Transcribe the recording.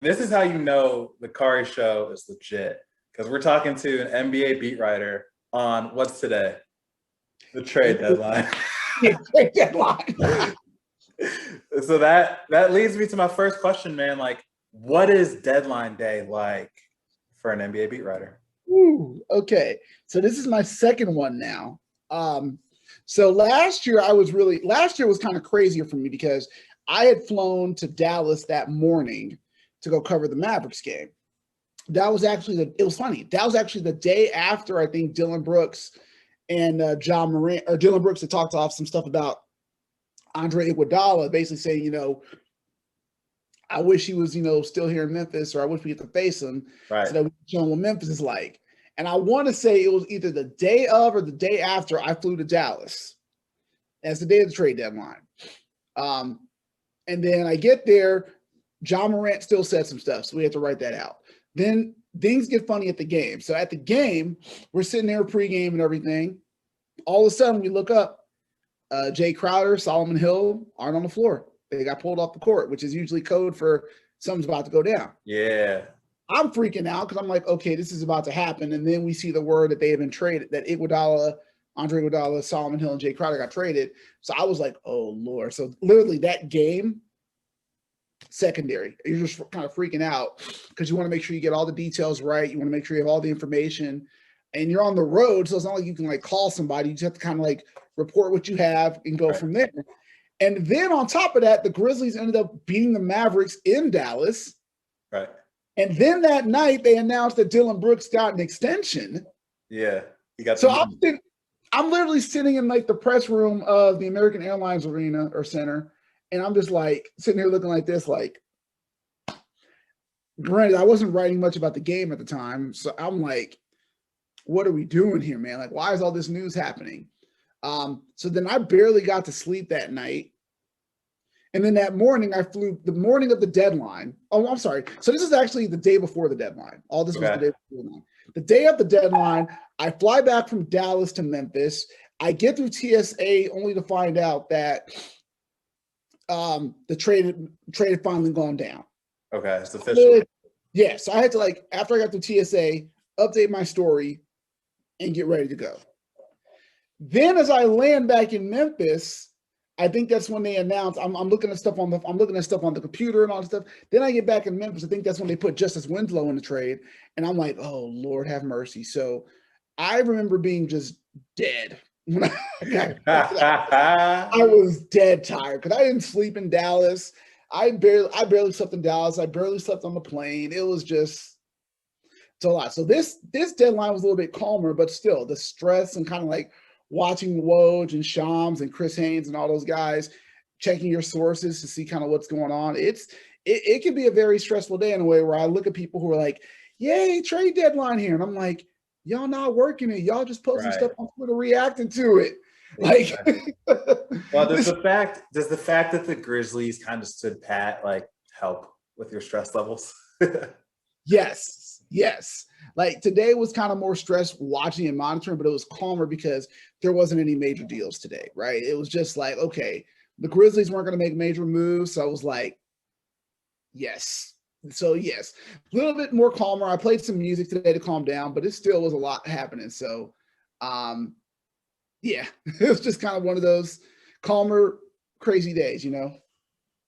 This is how you know the Khari show is legit, because we're talking to an NBA beat writer on what's today, the trade deadline. Trade deadline. So that leads me to my first question, man. Like, what is deadline day like for an NBA beat writer? Ooh, okay, so this is my second one now. So last year was kind of crazier for me because I had flown to Dallas that morning to go cover the Mavericks game. That was actually it was funny. That was actually the day after I think Dylan Brooks and John Morant, or Dylan Brooks had talked off some stuff about Andre Iguodala, basically saying, I wish he was, still here in Memphis, or I wish we get to face him, Right. so that we can show him what Memphis is like. And I want to say it was either the day of or the day after I flew to Dallas. That's the day of the trade deadline. And then I get there, John Morant still said some stuff, so we had to write that out. Then things get funny at the game. So at the game, we're sitting there pregame and everything. All of a sudden, we look up, Jay Crowder, Solomon Hill aren't on the floor. They got pulled off the court, which is usually code for something's about to go down. Yeah. I'm freaking out because I'm like, okay, this is about to happen. And then we see the word that they have been traded, that Andre Iguodala, Solomon Hill, and Jay Crowder got traded. So I was like, oh, Lord. So literally that game, secondary. You're just kind of freaking out because you want to make sure you get all the details right. You want to make sure you have all the information. And you're on the road, so it's not like you can like call somebody. You just have to kind of like report what you have and go from there. And then on top of that, the Grizzlies ended up beating the Mavericks in Dallas. Right. And then that night, they announced that Dylan Brooks got an extension. Yeah. He got so I'm literally sitting in like the press room of the American Airlines Arena or Center, and I'm just like sitting here looking like this, like, granted, I wasn't writing much about the game at the time. So I'm like, what are we doing here, man? Like, why is all this news happening? So then I barely got to sleep that night. And then that morning I flew the morning of the deadline. Oh, I'm sorry. So this is actually the day before the deadline. All this was the day before the deadline. The day of the deadline, I fly back from Dallas to Memphis. I get through TSA only to find out that the trade had finally gone down. Okay, it's official. Yeah, so I had to, like, after I got through TSA, update my story and get ready to go. Then as I land back in Memphis, I think that's when they announced, I'm looking at stuff on the computer and all this stuff. Then I get back in Memphis. I think that's when they put Justice Winslow in the trade. And I'm like, oh, Lord have mercy. So I remember being just dead. When I was dead tired because I didn't sleep in Dallas. I barely slept in Dallas. I barely slept on the plane. It was just, it's a lot. So this deadline was a little bit calmer, but still the stress and kind of like watching Woj and Shams and Chris Haynes and all those guys, checking your sources to see kind of what's going on. It can be a very stressful day in a way where I look at people who are like, yay, trade deadline here. And I'm like, y'all not working it. Y'all just posting stuff on Twitter reacting to it. Like, well, does the fact that the Grizzlies kind of stood pat like help with your stress levels? Yes. Like today was kind of more stress watching and monitoring, but it was calmer because there wasn't any major deals today, right? It was just like, okay, the Grizzlies weren't going to make major moves. So I was like, yes. So yes, a little bit more calmer. I played some music today to calm down, but it still was a lot happening. So, yeah, it was just kind of one of those calmer, crazy days,